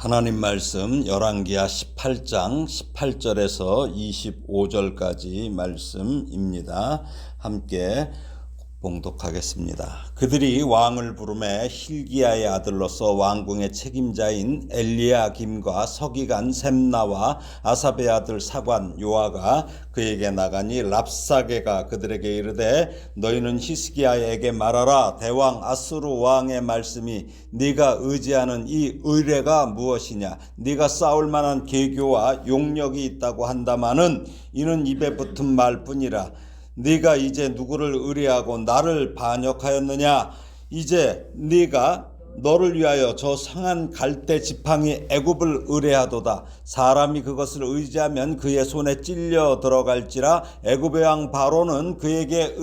하나님 말씀 열왕기하 18장 18절에서 25절까지 말씀입니다. 함께 봉독하겠습니다. 그들이 왕을 부르매 hil기야의 아들로서 왕궁의 책임자인 엘리야김과 서기관 셈나와 아삽의 아들 사관 요아가 그에게 나가니 랍사게가 그들에게 이르되 너희는 히스기야에게 말하라. 대왕 아수르 왕의 말씀이 네가 의지하는 이 의뢰가 무엇이냐. 네가 싸울 만한 계교와 용력이 있다고 한다마는 이는 입에 붙은 말뿐이라. 네가 이제 누구를 의뢰하고 나를 반역하였느냐. 이제 네가 너를 위하여 저 상한 갈대 지팡이 애굽을 의뢰하도다. 사람이 그것을 의지하면 그의 손에 찔려 들어갈지라. 애굽의 왕 바로는 그에게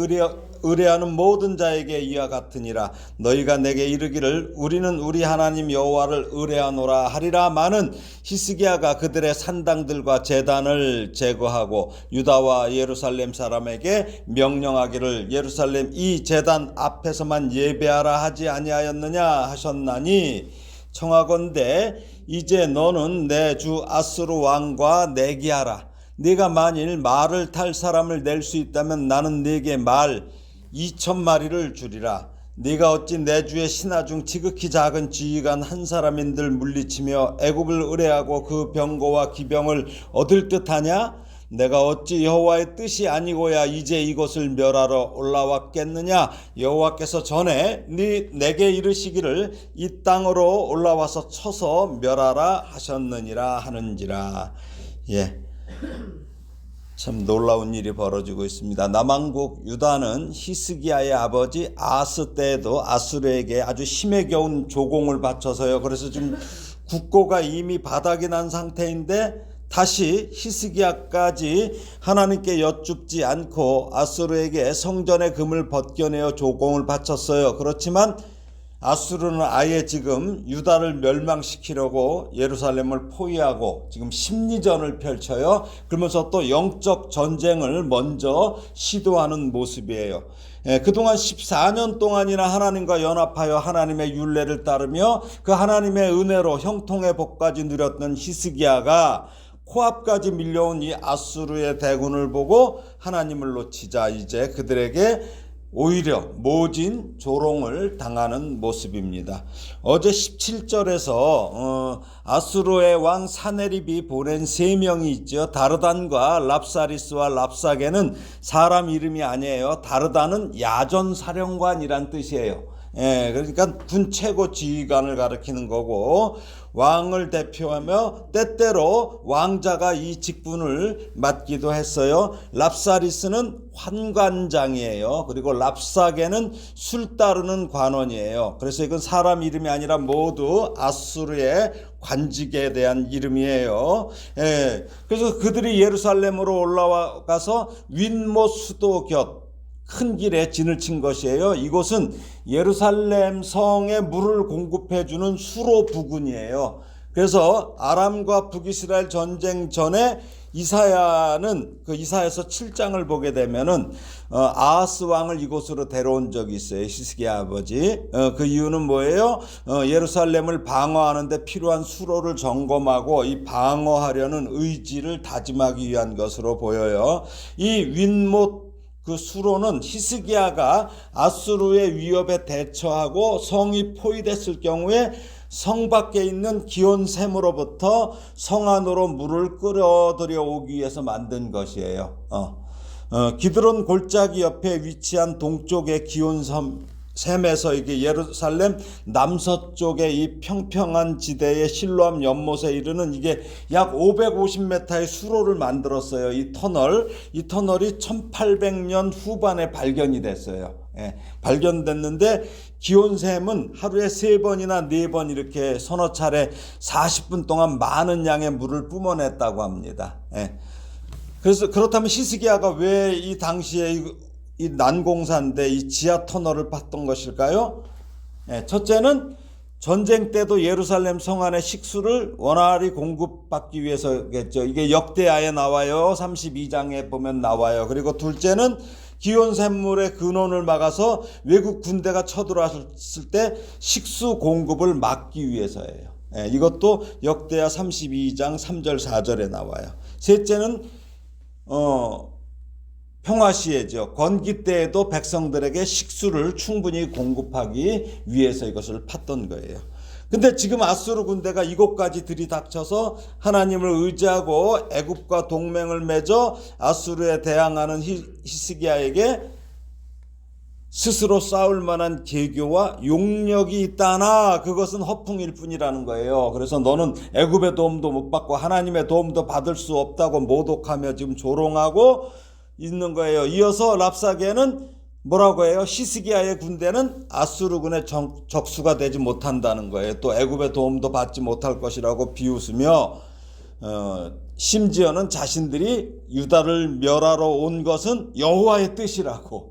의뢰하는 모든 자에게 이와 같으니라. 너희가 내게 이르기를 우리는 우리 하나님 여호와를 의뢰하노라 하리라. 마는 히스기야가 그들의 산당들과 제단을 제거하고 유다와 예루살렘 사람에게 명령하기를 예루살렘 이 제단 앞에서만 예배하라 하지 아니하였느냐 하셨나니 청하건대 이제 너는 내 주 아수르 왕과 내기하라. 네가 만일 말을 탈 사람을 낼 수 있다면 나는 네게 말 2,000마리를 주리라. 네가 어찌 내 주의 신하 중 지극히 작은 지휘관 한 사람인들 물리치며 애굽을 의뢰하고 그 병거와 기병을 얻을 듯하냐? 내가 어찌 여호와의 뜻이 아니고야 이제 이곳을 멸하러 올라왔겠느냐? 여호와께서 전에 내게 이르시기를 이 땅으로 올라와서 쳐서 멸하라 하셨느니라 하는지라. 참 놀라운 일이 벌어지고 있습니다. 남왕국 유다는 히스기야의 아버지 아스 때에도 아수르에게 아주 힘에 겨운 조공을 바쳐서요. 그래서 지금 국고가 이미 바닥이 난 상태인데 다시 히스기야까지 하나님께 여쭙지 않고 아수르에게 성전의 금을 벗겨내어 조공을 바쳤어요. 그렇지만 아수르는 아예 지금 유다를 멸망시키려고 예루살렘을 포위하고 지금 심리전을 펼쳐요. 그러면서 또 영적 전쟁을 먼저 시도하는 모습이에요. 그동안 14년 동안이나 하나님과 연합하여 하나님의 율례를 따르며 그 하나님의 은혜로 형통의 복까지 누렸던 히스기야가 코앞까지 밀려온 이 아수르의 대군을 보고 하나님을 놓치자 이제 그들에게 오히려 모진 조롱을 당하는 모습입니다. 어제 17절에서 아수르의 왕 사네립이 보낸 3명이 있죠. 다르단과 랍사리스와 랍사게는 사람 이름이 아니에요. 다르단은 야전사령관이란 뜻이에요. 그러니까 군 최고 지휘관을 가리키는 거고 왕을 대표하며 때때로 왕자가 이 직분을 맡기도 했어요. 랍사리스는 환관장이에요. 그리고 랍사게는 술 따르는 관원이에요. 그래서 이건 사람 이름이 아니라 모두 아수르의 관직에 대한 이름이에요. 그래서 그들이 예루살렘으로 올라가서 윈모 수도 곁 큰 길에 진을 친 것이에요. 이곳은 예루살렘 성에 물을 공급해주는 수로 부근이에요. 그래서 아람과 북이스라엘 전쟁 전에 이사야는 그 이사야서 7장을 보게 되면은 아하스 왕을 이곳으로 데려온 적이 있어요. 히스기야 아버지. 그 이유는 뭐예요? 예루살렘을 방어하는데 필요한 수로를 점검하고 이 방어하려는 의지를 다짐하기 위한 것으로 보여요. 이 윈못 그 수로는 히스기야가 아수르의 위협에 대처하고 성이 포위됐을 경우에 성 밖에 있는 기온샘으로부터 성 안으로 물을 끌어들여 오기 위해서 만든 것이에요. 기드론 골짜기 옆에 위치한 동쪽의 기온샘에서 이게 예루살렘 남서쪽의 이 평평한 지대의 실로암 연못에 이르는 이게 약 550m의 수로를 만들었어요. 이 터널이 1800년 후반에 발견이 됐어요. 발견됐는데 기온샘은 하루에 3번이나 4번 이렇게 서너 차례 40분 동안 많은 양의 물을 뿜어냈다고 합니다. 그래서 그렇다면 히스기야가 왜 이 당시에 이 난공사인데 이 지하 터널을 팠던 것일까요? 첫째는 전쟁 때도 예루살렘 성 안에 식수를 원활히 공급받기 위해서겠죠. 이게 역대하에 나와요. 32장에 보면 나와요. 그리고 둘째는 기온샘물의 근원을 막아서 외국 군대가 쳐들어왔을 때 식수 공급을 막기 위해서예요. 예, 이것도 역대하 32장 3절 4절에 나와요. 셋째는 평화시해죠. 건기 때에도 백성들에게 식수를 충분히 공급하기 위해서 이것을 팠던 거예요. 근데 지금 아수르 군대가 이곳까지 들이닥쳐서 하나님을 의지하고 애굽과 동맹을 맺어 아수르에 대항하는 히스기야에게 스스로 싸울 만한 계교와 용력이 있다나 그것은 허풍일 뿐이라는 거예요. 그래서 너는 애굽의 도움도 못 받고 하나님의 도움도 받을 수 없다고 모독하며 지금 조롱하고 있는 거예요. 이어서 랍사게는 뭐라고 해요? 히스기야의 군대는 아수르군의 적수가 되지 못한다는 거예요. 또 애굽의 도움도 받지 못할 것이라고 비웃으며 심지어는 자신들이 유다를 멸하러 온 것은 여호와의 뜻이라고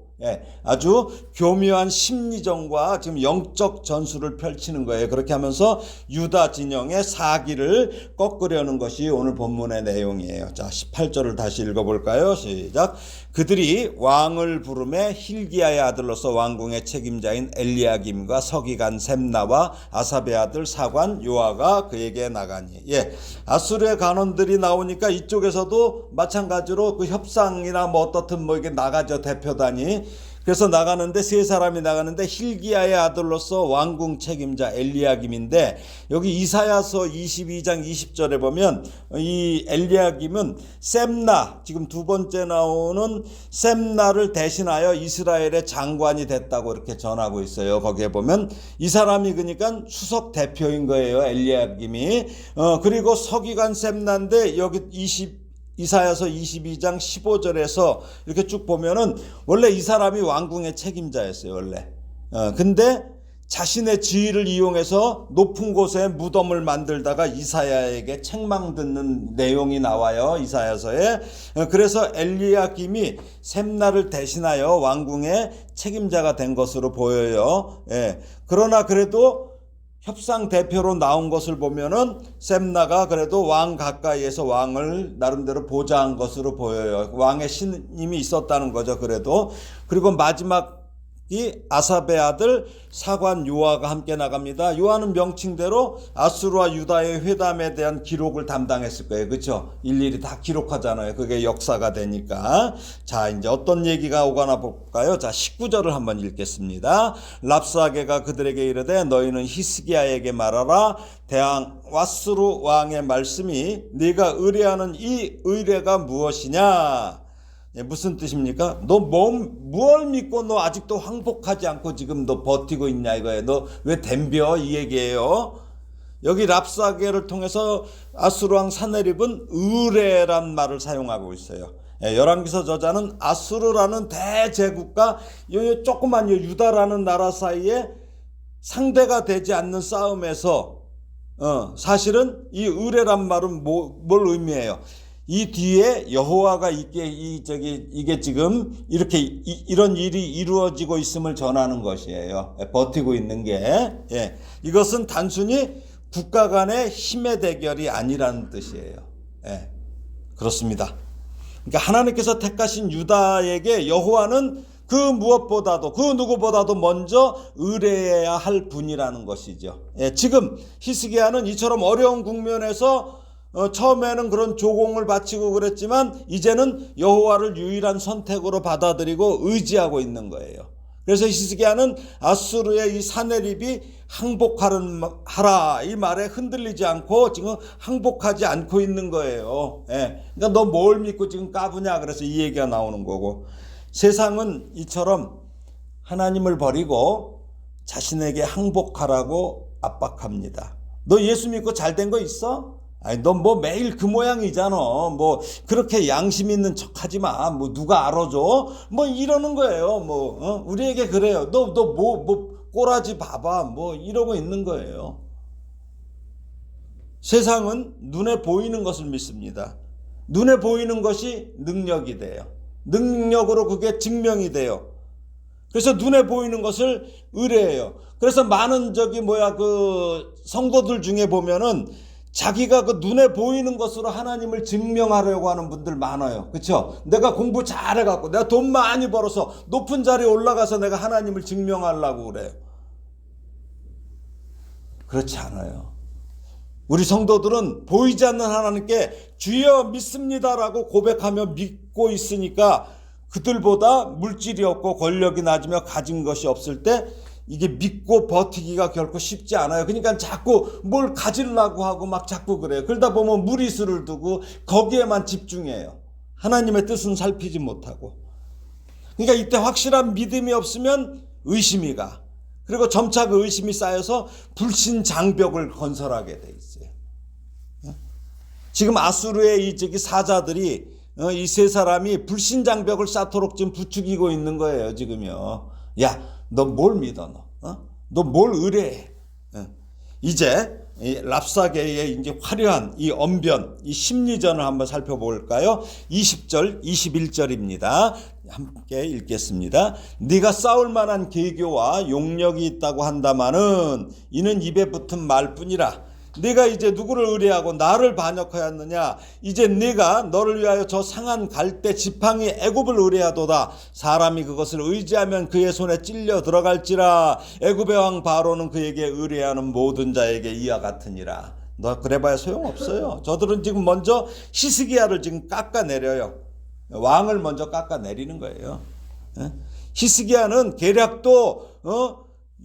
아주 교묘한 심리전과 지금 영적 전술을 펼치는 거예요. 그렇게 하면서 유다 진영의 사기를 꺾으려는 것이 오늘 본문의 내용이에요. 자, 18절을 다시 읽어볼까요? 시작. 그들이 왕을 부르매 hil기야의 아들로서 왕궁의 책임자인 엘리야김과 서기관 셈나와 아삽의 아들 사관 요아가 그에게 나가니. 아수르의 간원들이 나오니까 이쪽에서도 마찬가지로 그 협상이나 뭐 어떻든 뭐 이게 나가죠, 대표단이. 그래서 나가는데 세 사람이 나가는데 hil기야의 아들로서 왕궁 책임자 엘리야김인데 여기 이사야서 22장 20절에 보면 이 엘리야김은 셈나, 지금 두 번째 나오는 셈나를 대신하여 이스라엘의 장관이 됐다고 이렇게 전하고 있어요. 거기에 보면 이 사람이 그러니까 수석 대표인 거예요, 엘리야김이. 그리고 서기관 셈나인데 여기 이사야서 22장 15절에서 이렇게 쭉 보면은 원래 이 사람이 왕궁의 책임자였어요, 원래. 근데 자신의 지위를 이용해서 높은 곳에 무덤을 만들다가 이사야에게 책망 듣는 내용이 나와요, 이사야서에. 그래서 엘리야김이 셈나를 대신하여 왕궁의 책임자가 된 것으로 보여요. 그러나 그래도 협상 대표로 나온 것을 보면은 셈나가 그래도 왕 가까이에서 왕을 나름대로 보좌한 것으로 보여요. 왕의 신임이 있었다는 거죠, 그래도. 그리고 마지막이 아삽의 아들 사관 요아가 함께 나갑니다. 요아는 명칭대로 아수르와 유다의 회담에 대한 기록을 담당했을 거예요. 그렇죠? 일일이 다 기록하잖아요. 그게 역사가 되니까. 자, 이제 어떤 얘기가 오가나 볼까요? 자, 19절을 한번 읽겠습니다. 랍사게가 그들에게 이르되 너희는 히스기야에게 말하라. 대왕 아수르 왕의 말씀이 네가 의뢰하는 이 의뢰가 무엇이냐? 무슨 뜻입니까? 너 뭘 믿고 너 아직도 항복하지 않고 지금 너 버티고 있냐 이거예요. 너 왜 덤벼? 이 얘기예요. 여기 랍사게를 통해서 아수르 왕 사네립은 의뢰란 말을 사용하고 있어요. 열왕기서 저자는 아수르라는 대제국과 조그만 유다라는 나라 사이에 상대가 되지 않는 싸움에서 사실은 이 의뢰란 말은 뭘 의미해요? 이 뒤에 여호와가 이게 지금 이렇게 이런 일이 이루어지고 있음을 전하는 것이에요. 버티고 있는 게. 이것은 단순히 국가 간의 힘의 대결이 아니라는 뜻이에요. 그렇습니다. 그러니까 하나님께서 택하신 유다에게 여호와는 그 무엇보다도 그 누구보다도 먼저 의뢰해야 할 분이라는 것이죠. 지금 히스기야는 이처럼 어려운 국면에서 처음에는 그런 조공을 바치고 그랬지만 이제는 여호와를 유일한 선택으로 받아들이고 의지하고 있는 거예요. 그래서 히스기야는 아수르의 이 사네립이 항복하라 이 말에 흔들리지 않고 지금 항복하지 않고 있는 거예요. 그러니까 너 뭘 믿고 지금 까부냐 그래서 이 얘기가 나오는 거고, 세상은 이처럼 하나님을 버리고 자신에게 항복하라고 압박합니다. 너 예수 믿고 잘된 거 있어? 아니, 너 뭐 매일 그 모양이잖아. 뭐 그렇게 양심 있는 척 하지 마. 뭐 누가 알아줘? 뭐 이러는 거예요. 우리에게 그래요. 너 꼬라지 봐봐. 뭐 이러고 있는 거예요. 세상은 눈에 보이는 것을 믿습니다. 눈에 보이는 것이 능력이 돼요. 능력으로 그게 증명이 돼요. 그래서 눈에 보이는 것을 의뢰해요. 그래서 많은 그 성도들 중에 보면은 자기가 그 눈에 보이는 것으로 하나님을 증명하려고 하는 분들 많아요. 그렇죠? 내가 공부 잘해갖고 내가 돈 많이 벌어서 높은 자리에 올라가서 내가 하나님을 증명하려고 그래요. 그렇지 않아요. 우리 성도들은 보이지 않는 하나님께 주여 믿습니다라고 고백하며 믿고 있으니까 그들보다 물질이 없고 권력이 낮으며 가진 것이 없을 때 이게 믿고 버티기가 결코 쉽지 않아요. 그러니까 자꾸 뭘 가지려고 하고 막 자꾸 그래요. 그러다 보면 무리수를 두고 거기에만 집중해요. 하나님의 뜻은 살피지 못하고. 그러니까 이때 확실한 믿음이 없으면 의심이 가. 그리고 점차 그 의심이 쌓여서 불신 장벽을 건설하게 돼 있어요. 지금 아수르의 이 사자들이 이 세 사람이 불신 장벽을 쌓도록 지금 부추기고 있는 거예요. 지금요. 야, 너 뭘 믿어 너? 너 뭘 의뢰해? 이제 이 랍사게의 이제 화려한 이 언변, 이 심리전을 한번 살펴볼까요? 20절, 21절입니다. 함께 읽겠습니다. 네가 싸울 만한 계교와 용력이 있다고 한다마는 이는 입에 붙은 말뿐이라. 네가 이제 누구를 의뢰하고 나를 반역하였느냐? 이제 네가 너를 위하여 저 상한 갈대 지팡이 애굽을 의뢰하도다. 사람이 그것을 의지하면 그의 손에 찔려 들어갈지라. 애굽의 왕 바로는 그에게 의뢰하는 모든 자에게 이와 같으니라. 너 그래봐야 소용없어요. 저들은 지금 먼저 히스기야를 지금 깎아내려요. 왕을 먼저 깎아내리는 거예요. 히스기야는 계략도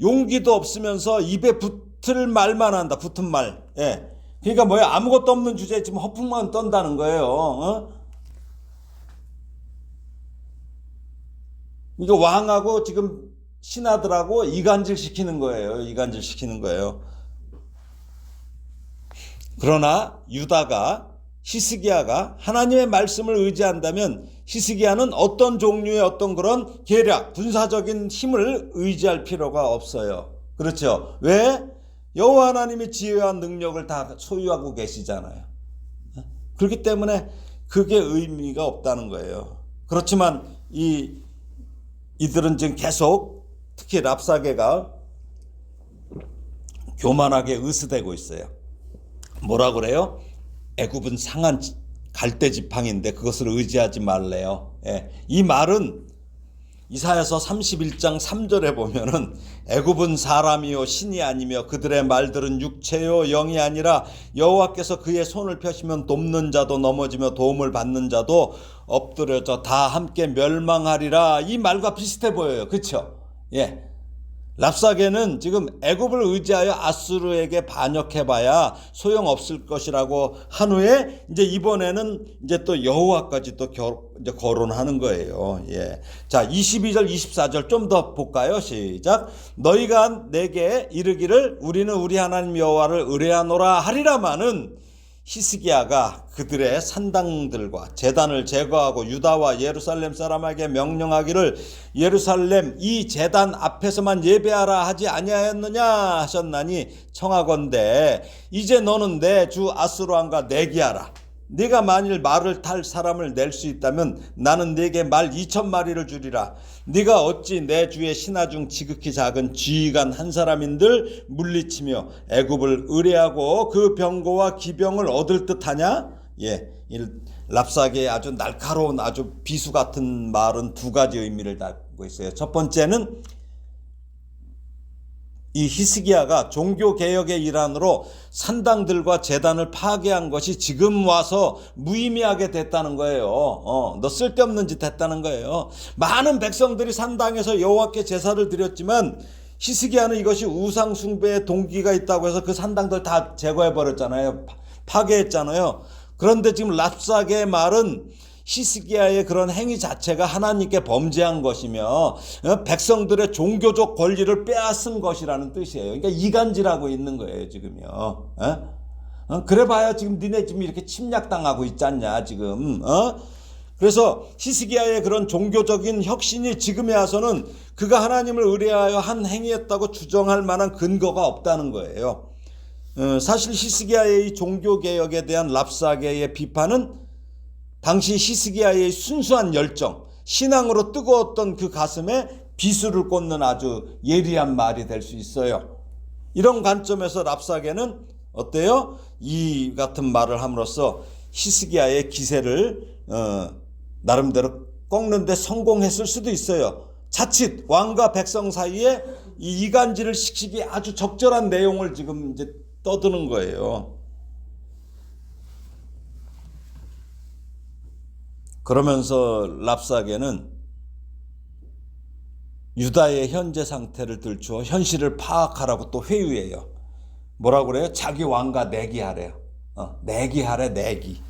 용기도 없으면서 입에 붙을 말만 한다. 붙은 말. 예. 그러니까 뭐야? 아무것도 없는 주제에 지금 허풍만 떤다는 거예요. 이거 왕하고 지금 신하들하고 이간질 시키는 거예요. 이간질 시키는 거예요. 그러나 유다가 히스기야가 하나님의 말씀을 의지한다면 히스기야는 어떤 종류의 어떤 그런 계략, 군사적인 힘을 의지할 필요가 없어요. 그렇죠? 왜? 여호와 하나님이 지혜와 능력을 다 소유하고 계시잖아요. 그렇기 때문에 그게 의미가 없다는 거예요. 그렇지만 이들은 지금 계속 특히 랍사게가 교만하게 의스대고 있어요. 뭐라 그래요? 애굽은 상한 갈대 지팡인데 그것을 의지하지 말래요. 예. 이 말은 이사야서 31장 3절에 보면은 애굽은 사람이요 신이 아니며 그들의 말들은 육체요 영이 아니라 여호와께서 그의 손을 펴시면 돕는 자도 넘어지며 도움을 받는 자도 엎드려져 다 함께 멸망하리라. 이 말과 비슷해 보여요. 그렇죠? 예. 랍사게는 지금 애굽을 의지하여 아수르에게 반역해봐야 소용없을 것이라고 한 후에 이제 이번에는 이제 또 여호와까지 또 이제 거론하는 거예요. 예. 자, 22절, 24절 좀 더 볼까요? 시작. 너희가 내게 이르기를 우리는 우리 하나님 여호와를 의뢰하노라 하리라마는 히스기야가 그들의 산당들과 제단을 제거하고 유다와 예루살렘 사람에게 명령하기를 예루살렘 이 제단 앞에서만 예배하라 하지 아니하였느냐 하셨나니 청하건대 이제 너는 내 주 아수르 왕과 내기하라. 네가 만일 말을 탈 사람을 낼 수 있다면 나는 네게 말 2,000마리를 주리라. 네가 어찌 내 주의 신하 중 지극히 작은 지휘관 한 사람인들 물리치며 애굽을 의뢰하고 그 병거와 기병을 얻을 듯하냐? 예, 랍사게의 아주 날카로운 아주 비수 같은 말은 두 가지 의미를 담고 있어요. 첫 번째는 이 히스기야가 종교개혁의 일환으로 산당들과 제단을 파괴한 것이 지금 와서 무의미하게 됐다는 거예요. 너 쓸데없는 짓 했다는 거예요. 많은 백성들이 산당에서 여호와께 제사를 드렸지만 히스기야는 이것이 우상 숭배의 동기가 있다고 해서 그 산당들 다 제거해버렸잖아요. 파괴했잖아요. 그런데 지금 랍사게의 말은 히스기야의 그런 행위 자체가 하나님께 범죄한 것이며 백성들의 종교적 권리를 빼앗은 것이라는 뜻이에요. 그러니까 이간질하고 있는 거예요, 지금요. 그래봐야 지금 니네 지금 이렇게 침략당하고 있지 않냐, 지금. 그래서 히스기야의 그런 종교적인 혁신이 지금에 와서는 그가 하나님을 의뢰하여 한 행위였다고 주장할 만한 근거가 없다는 거예요. 사실 히스기야의 이 종교개혁에 대한 랍사게의 비판은 당시 히스기야의 순수한 열정, 신앙으로 뜨거웠던 그 가슴에 비수를 꽂는 아주 예리한 말이 될 수 있어요. 이런 관점에서 랍사게는 어때요? 이 같은 말을 함으로써 히스기야의 기세를 나름대로 꺾는데 성공했을 수도 있어요. 자칫 왕과 백성 사이에 이 이간질을 시키기 아주 적절한 내용을 지금 이제 떠드는 거예요. 그러면서 랍사게는 유다의 현재 상태를 들추어 현실을 파악하라고 또 회유해요. 뭐라고 그래요? 자기 왕과 내기하래요. 내기하래, 내기.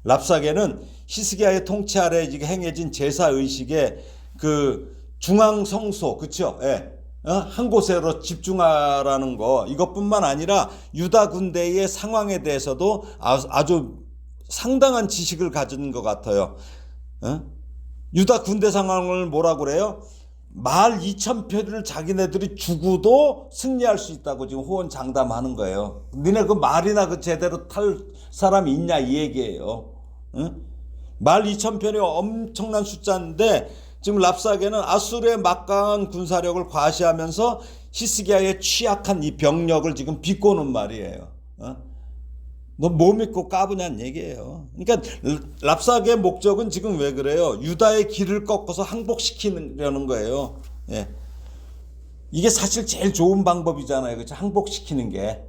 랍사게는 히스기야의 통치 아래 행해진 제사 의식의 그 중앙 성소, 그렇죠? 예. 한 곳으로 집중하라는 거, 이것뿐만 아니라 유다 군대의 상황에 대해서도 아주 상당한 지식을 가진 것 같아요. 유다 군대 상황을 뭐라고 그래요? 말 2,000표를 자기네들이 죽어도 승리할 수 있다고 지금 호언장담하는 거예요. 니네 그 말이나 그 제대로 탈 사람이 있냐 이 얘기예요. 말 2,000표는 엄청난 숫자인데 지금 랍사게는 아수르의 막강한 군사력을 과시하면서 히스기야의 취약한 이 병력을 지금 비꼬는 말이에요. 너 뭐 믿고 까부냐는 얘기예요. 그러니까 랍사게의 목적은 지금 왜 그래요? 유다의 길을 꺾어서 항복시키려는 거예요. 예. 이게 사실 제일 좋은 방법이잖아요. 그렇죠? 항복시키는 게.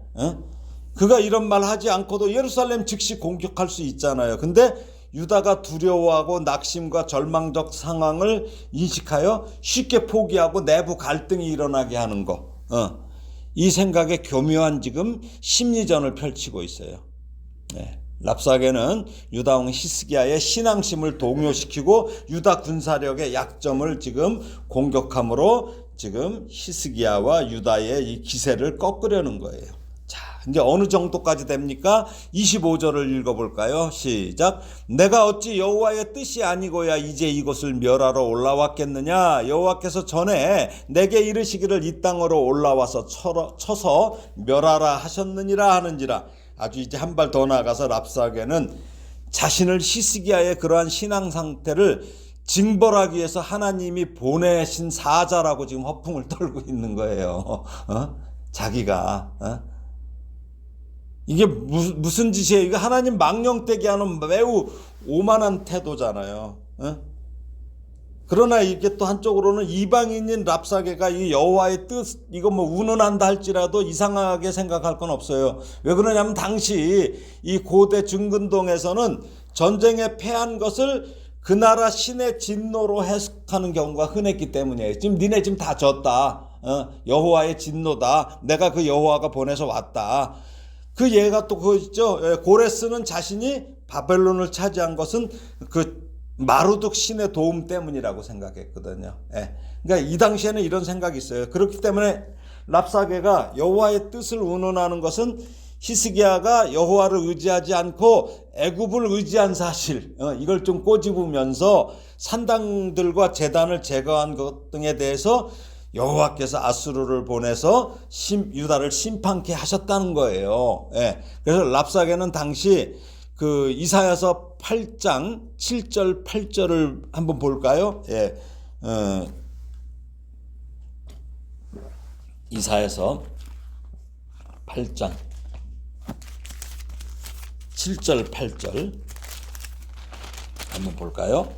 그가 이런 말 하지 않고도 예루살렘 즉시 공격할 수 있잖아요. 근데 유다가 두려워하고 낙심과 절망적 상황을 인식하여 쉽게 포기하고 내부 갈등이 일어나게 하는 거. 이 생각에 교묘한 지금 심리전을 펼치고 있어요. 네. 랍사게는 유다 왕 히스기야의 신앙심을 동요시키고 유다 군사력의 약점을 지금 공격함으로 지금 히스기야와 유다의 이 기세를 꺾으려는 거예요. 자, 이제 어느 정도까지 됩니까? 25절을 읽어볼까요? 시작. 내가 어찌 여호와의 뜻이 아니고야 이제 이곳을 멸하러 올라왔겠느냐? 여호와께서 전에 내게 이르시기를 이 땅으로 올라와서 쳐서 멸하라 하셨느니라 하는지라. 아주 이제 한 발 더 나가서 랍사게는 자신을 히스기야의 그러한 신앙 상태를 징벌하기 위해서 하나님이 보내신 사자라고 지금 허풍을 떨고 있는 거예요. 자기가. 이게 무슨 짓이에요? 이거 하나님 망령되게 하는 매우 오만한 태도잖아요. 그러나 이게 또 한쪽으로는 이방인인 랍사게가 이 여호와의 뜻, 이거 뭐 운운한다 할지라도 이상하게 생각할 건 없어요. 왜 그러냐면 당시 이 고대 증근동에서는 전쟁에 패한 것을 그 나라 신의 진노로 해석하는 경우가 흔했기 때문이에요. 지금 니네 지금 다 졌다. 여호와의 진노다. 내가 그 여호와가 보내서 왔다. 그 예가 또 그거 있죠. 고레스는 자신이 바벨론을 차지한 것은 그 마루둑 신의 도움 때문이라고 생각했거든요. 그러니까 이 당시에는 이런 생각이 있어요. 그렇기 때문에 랍사게가 여호와의 뜻을 운운하는 것은 히스기야가 여호와를 의지하지 않고 애굽을 의지한 사실, 이걸 좀 꼬집으면서 산당들과 제단을 제거한 것 등에 대해서 여호와께서 아수르를 보내서 유다를 심판케 하셨다는 거예요. 그래서 랍사게는 당시 그 이사야서 8장 7절 8절을 한번 볼까요? 이사야서 8장 7절 8절 한번 볼까요?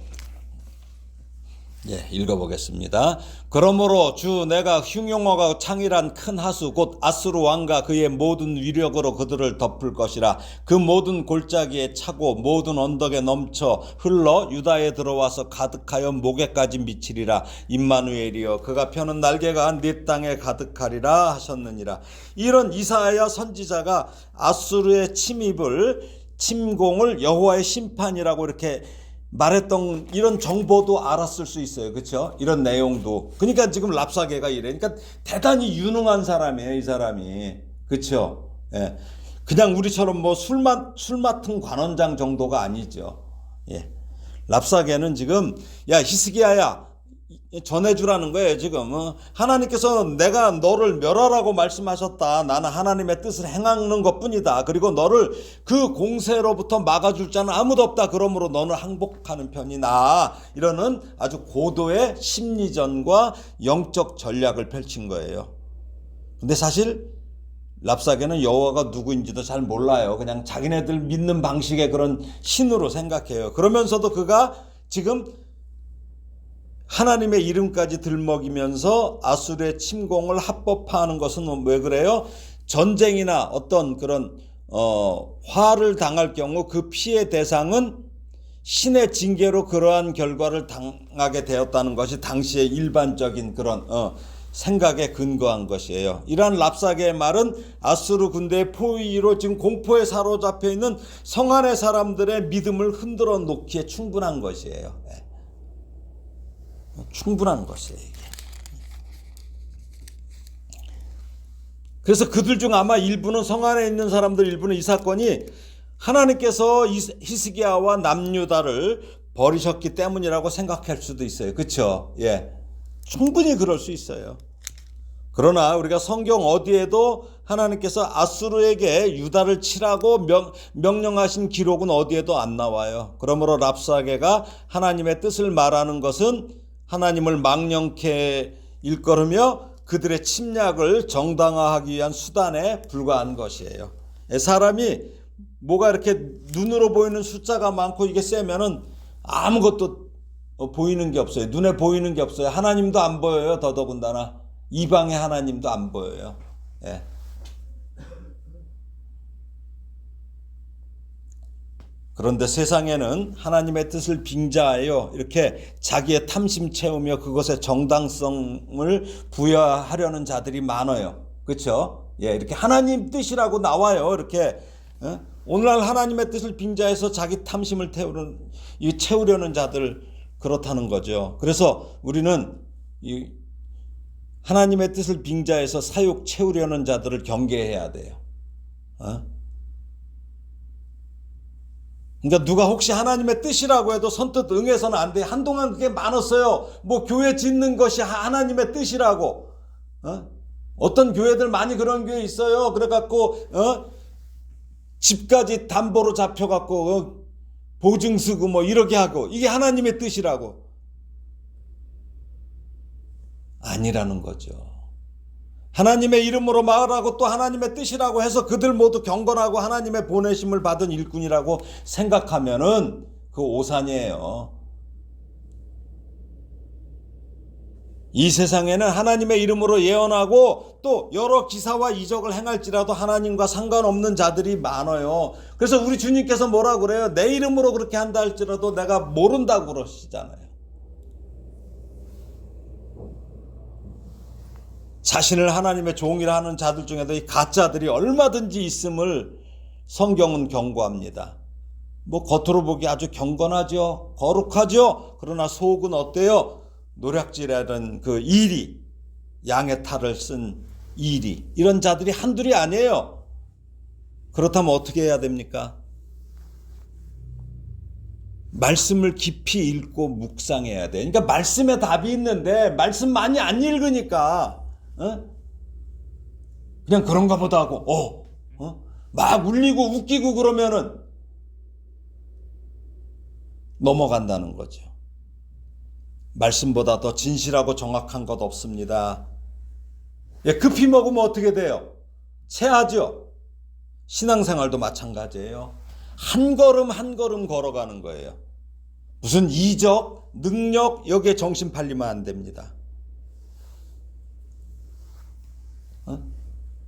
읽어보겠습니다. 그러므로 주 내가 흉용어가 창일한 큰 하수 곧 아수르 왕과 그의 모든 위력으로 그들을 덮을 것이라. 그 모든 골짜기에 차고 모든 언덕에 넘쳐 흘러 유다에 들어와서 가득하여 목에까지 미치리라. 임마누엘이여 그가 펴는 날개가 네 땅에 가득하리라 하셨느니라. 이런 이사야 선지자가 아수르의 침공을 여호와의 심판이라고 이렇게 말했던 이런 정보도 알았을 수 있어요. 그렇죠? 이런 내용도. 그러니까 지금 랍사게가 이래. 그러니까 대단히 유능한 사람이에요, 이 사람이. 그렇죠? 그냥 우리처럼 뭐 술 맡은 관원장 정도가 아니죠. 랍사게는 지금 야 히스기야야 전해주라는 거예요. 지금 하나님께서 내가 너를 멸하라고 말씀하셨다. 나는 하나님의 뜻을 행하는 것뿐이다. 그리고 너를 그 공세로부터 막아줄 자는 아무도 없다. 그러므로 너는 항복하는 편이 나아. 이러는 아주 고도의 심리전과 영적 전략을 펼친 거예요. 근데 사실 랍사게는 여호와가 누구인지도 잘 몰라요. 그냥 자기네들 믿는 방식의 그런 신으로 생각해요. 그러면서도 그가 지금 하나님의 이름까지 들먹이면서 아수르의 침공을 합법화하는 것은 왜 그래요? 전쟁이나 어떤 그런 화를 당할 경우 그 피해 대상은 신의 징계로 그러한 결과를 당하게 되었다는 것이 당시의 일반적인 그런 생각에 근거한 것이에요. 이러한 랍사게의 말은 아수르 군대의 포위로 지금 공포에 사로잡혀 있는 성안의 사람들의 믿음을 흔들어 놓기에 충분한 것이에요. 충분한 것이에요. 이게. 그래서 그들 중 아마 일부는, 성안에 있는 사람들 일부는 이 사건이 하나님께서 히스기야와 남유다를 버리셨기 때문이라고 생각할 수도 있어요. 그렇죠? 예, 충분히 그럴 수 있어요. 그러나 우리가 성경 어디에도 하나님께서 아수르에게 유다를 치라고 명령하신 기록은 어디에도 안 나와요. 그러므로 랍사게가 하나님의 뜻을 말하는 것은 하나님을 망령케 일컬으며 그들의 침략을 정당화하기 위한 수단에 불과한 것이에요. 사람이 뭐가 이렇게 눈으로 보이는 숫자가 많고 이게 세면은 아무것도 보이는 게 없어요. 눈에 보이는 게 없어요. 하나님도 안 보여요. 더더군다나 이방의 하나님도 안 보여요. 예. 그런데 세상에는 하나님의 뜻을 빙자하여 이렇게 자기의 탐심 채우며 그것에 정당성을 부여하려는 자들이 많아요. 그렇죠? 예, 이렇게 하나님 뜻이라고 나와요. 이렇게 오늘날 하나님의 뜻을 빙자해서 자기 탐심을 채우려는 자들, 그렇다는 거죠. 그래서 우리는 이 하나님의 뜻을 빙자해서 사욕 채우려는 자들을 경계해야 돼요. 그러니까 누가 혹시 하나님의 뜻이라고 해도 선뜻 응해서는 안 돼. 한동안 그게 많았어요. 뭐 교회 짓는 것이 하나님의 뜻이라고. 어떤 교회들 많이 그런 교회 있어요. 그래갖고 집까지 담보로 잡혀갖고 보증 쓰고 뭐 이렇게 하고, 이게 하나님의 뜻이라고. 아니라는 거죠. 하나님의 이름으로 말하고 또 하나님의 뜻이라고 해서 그들 모두 경건하고 하나님의 보내심을 받은 일꾼이라고 생각하면은 그 오산이에요. 이 세상에는 하나님의 이름으로 예언하고 또 여러 기사와 이적을 행할지라도 하나님과 상관없는 자들이 많아요. 그래서 우리 주님께서 뭐라고 그래요? 내 이름으로 그렇게 한다 할지라도 내가 모른다고 그러시잖아요. 자신을 하나님의 종이라 하는 자들 중에도 이 가짜들이 얼마든지 있음을 성경은 경고합니다. 뭐 겉으로 보기 아주 경건하죠. 거룩하죠. 그러나 속은 어때요? 노략질하던 그 이리, 양의 탈을 쓴 이리, 이런 자들이 한둘이 아니에요. 그렇다면 어떻게 해야 됩니까? 말씀을 깊이 읽고 묵상해야 돼. 그러니까 말씀에 답이 있는데 말씀 많이 안 읽으니까 그냥 그런가 보다 하고 막 울리고 웃기고 그러면은 넘어간다는 거죠. 말씀보다 더 진실하고 정확한 것 없습니다. 급히 먹으면 어떻게 돼요? 체하죠. 신앙생활도 마찬가지예요. 한 걸음 한 걸음 걸어가는 거예요. 무슨 이적, 능력, 여기에 정신 팔리면 안 됩니다.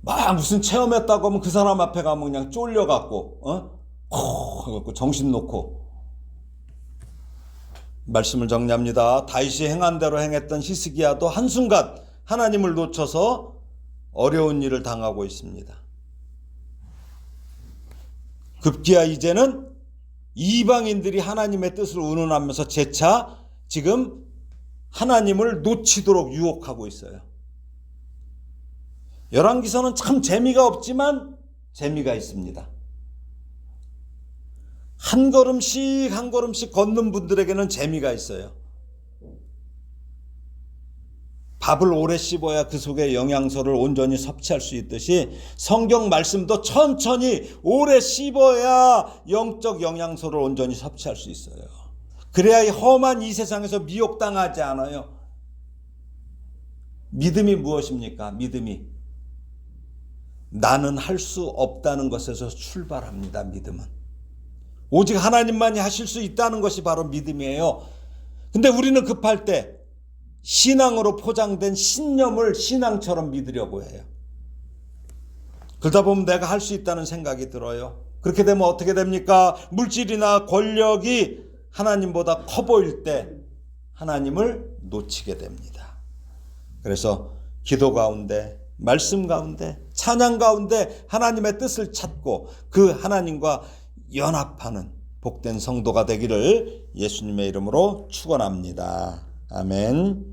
막 무슨 체험했다고 하면 그 사람 앞에 가면 그냥 쫄려갖고 해갖고 정신 놓고. 말씀을 정리합니다. 다윗이 행한 대로 행했던 히스기야도 한순간 하나님을 놓쳐서 어려운 일을 당하고 있습니다. 급기야 이제는 이방인들이 하나님의 뜻을 운운하면서 재차 지금 하나님을 놓치도록 유혹하고 있어요. 열왕기서는 참 재미가 없지만 재미가 있습니다. 한 걸음씩 한 걸음씩 걷는 분들에게는 재미가 있어요. 밥을 오래 씹어야 그 속에 영양소를 온전히 섭취할 수 있듯이 성경 말씀도 천천히 오래 씹어야 영적 영양소를 온전히 섭취할 수 있어요. 그래야 이 험한 이 세상에서 미혹당하지 않아요. 믿음이 무엇입니까? 믿음이 나는 할 수 없다는 것에서 출발합니다. 믿음은 오직 하나님만이 하실 수 있다는 것이 바로 믿음이에요. 근데 우리는 급할 때 신앙으로 포장된 신념을 신앙처럼 믿으려고 해요. 그러다 보면 내가 할 수 있다는 생각이 들어요. 그렇게 되면 어떻게 됩니까? 물질이나 권력이 하나님보다 커 보일 때 하나님을 놓치게 됩니다. 그래서 기도 가운데, 말씀 가운데, 찬양 가운데 하나님의 뜻을 찾고 그 하나님과 연합하는 복된 성도가 되기를 예수님의 이름으로 축원합니다. 아멘.